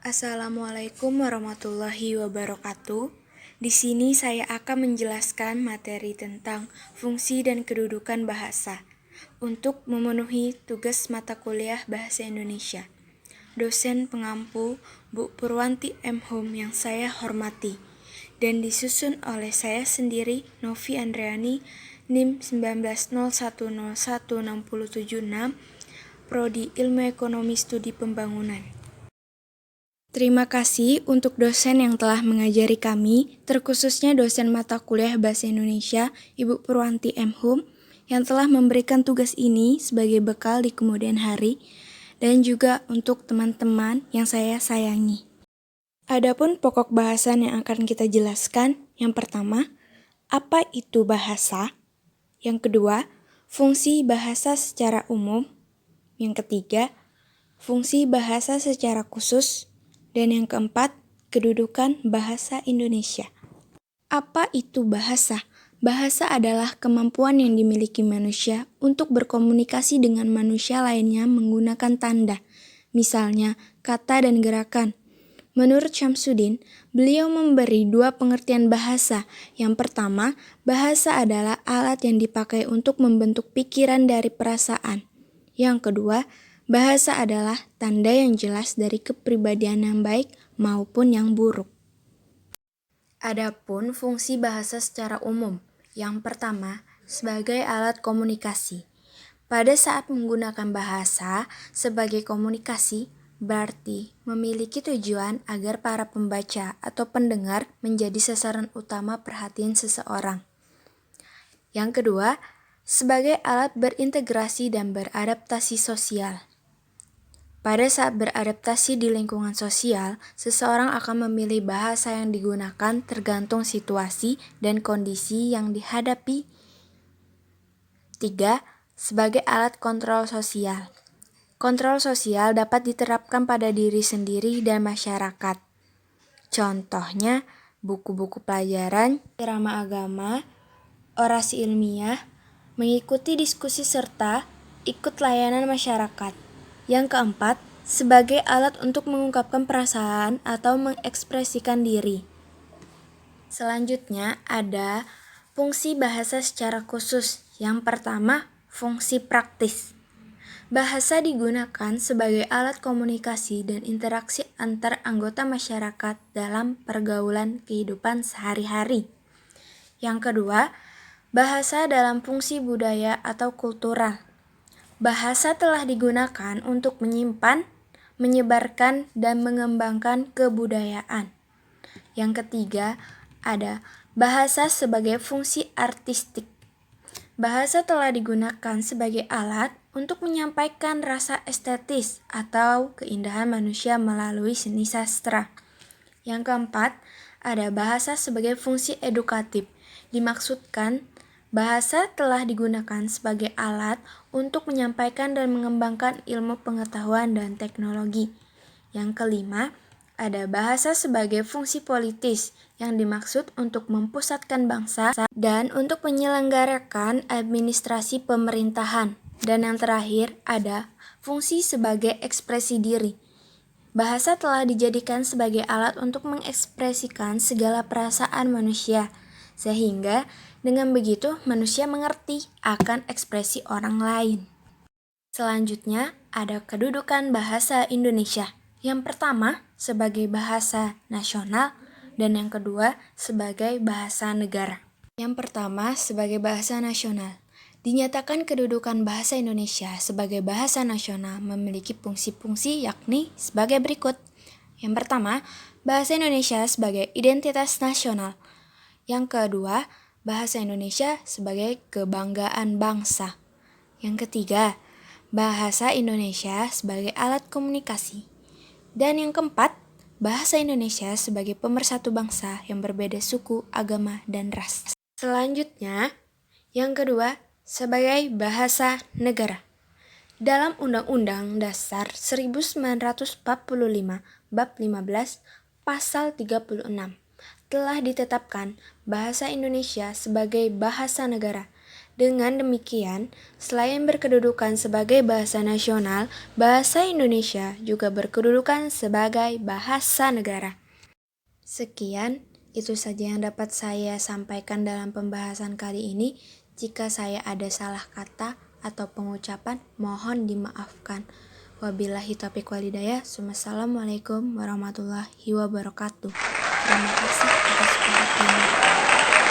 Assalamualaikum warahmatullahi wabarakatuh. Di sini saya akan menjelaskan materi tentang fungsi dan kedudukan bahasa untuk memenuhi tugas mata kuliah Bahasa Indonesia. Dosen pengampu Bu Purwanti M. Hum yang saya hormati, dan disusun oleh saya sendiri, Novi Andreani, NIM 1901016076, Prodi Ilmu Ekonomi Studi Pembangunan. Terima kasih untuk dosen yang telah mengajari kami, terkhususnya dosen mata kuliah Bahasa Indonesia, Ibu Purwanti M. Hum, yang telah memberikan tugas ini sebagai bekal di kemudian hari, dan juga untuk teman-teman yang saya sayangi. Adapun pokok bahasan yang akan kita jelaskan, yang pertama, apa itu bahasa? Yang kedua, fungsi bahasa secara umum. Yang ketiga, fungsi bahasa secara khusus. Dan yang keempat, kedudukan bahasa Indonesia. Apa itu bahasa? Bahasa adalah kemampuan yang dimiliki manusia untuk berkomunikasi dengan manusia lainnya menggunakan tanda, misalnya kata dan gerakan. Menurut Syamsuddin, beliau memberi dua pengertian bahasa. Yang pertama, bahasa adalah alat yang dipakai untuk membentuk pikiran dari perasaan. Yang kedua, bahasa adalah tanda yang jelas dari kepribadian yang baik maupun yang buruk. Adapun fungsi bahasa secara umum, yang pertama, sebagai alat komunikasi. Pada saat menggunakan bahasa sebagai komunikasi, berarti memiliki tujuan agar para pembaca atau pendengar menjadi sasaran utama perhatian seseorang. Yang kedua, sebagai alat berintegrasi dan beradaptasi sosial. Pada saat beradaptasi di lingkungan sosial, seseorang akan memilih bahasa yang digunakan tergantung situasi dan kondisi yang dihadapi. 3. Sebagai alat kontrol sosial. Kontrol sosial dapat diterapkan pada diri sendiri dan masyarakat. Contohnya, buku-buku pelajaran, irama agama, orasi ilmiah, mengikuti diskusi serta ikut layanan masyarakat. Yang keempat, sebagai alat untuk mengungkapkan perasaan atau mengekspresikan diri. Selanjutnya ada fungsi bahasa secara khusus. Yang pertama, fungsi praktis. Bahasa digunakan sebagai alat komunikasi dan interaksi antar anggota masyarakat dalam pergaulan kehidupan sehari-hari. Yang kedua, bahasa dalam fungsi budaya atau kultural. Bahasa telah digunakan untuk menyimpan, menyebarkan, dan mengembangkan kebudayaan. Yang ketiga, ada bahasa sebagai fungsi artistik. Bahasa telah digunakan sebagai alat untuk menyampaikan rasa estetis atau keindahan manusia melalui seni sastra. Yang keempat, ada bahasa sebagai fungsi edukatif. Dimaksudkan, bahasa telah digunakan sebagai alat untuk menyampaikan dan mengembangkan ilmu pengetahuan dan teknologi. Yang kelima, ada bahasa sebagai fungsi politis yang dimaksud untuk mempusatkan bangsa dan untuk menyelenggarakan administrasi pemerintahan. Dan yang terakhir, ada fungsi sebagai ekspresi diri. Bahasa telah dijadikan sebagai alat untuk mengekspresikan segala perasaan manusia, sehingga dengan begitu manusia mengerti akan ekspresi orang lain. Selanjutnya, ada kedudukan bahasa Indonesia. Yang pertama, sebagai bahasa nasional, dan yang kedua, sebagai bahasa negara. Yang pertama, sebagai bahasa nasional. Dinyatakan kedudukan bahasa Indonesia sebagai bahasa nasional memiliki fungsi-fungsi yakni sebagai berikut. Yang pertama, bahasa Indonesia sebagai identitas nasional. Yang kedua, bahasa Indonesia sebagai kebanggaan bangsa. Yang ketiga, bahasa Indonesia sebagai alat komunikasi. Dan yang keempat, bahasa Indonesia sebagai pemersatu bangsa yang berbeda suku, agama, dan ras. Selanjutnya, yang kedua, sebagai bahasa negara. Dalam Undang-Undang Dasar 1945 Bab 15 Pasal 36 telah ditetapkan bahasa Indonesia sebagai bahasa negara Dengan demikian, selain berkedudukan sebagai bahasa nasional, bahasa Indonesia juga berkedudukan sebagai bahasa negara. Sekian, itu saja yang dapat saya sampaikan dalam pembahasan kali ini. Jika saya ada salah kata atau pengucapan, mohon dimaafkan. Wabillahi taufiq walhidayah. Wassalamualaikum warahmatullahi wabarakatuh. Terima kasih atas perhatiannya.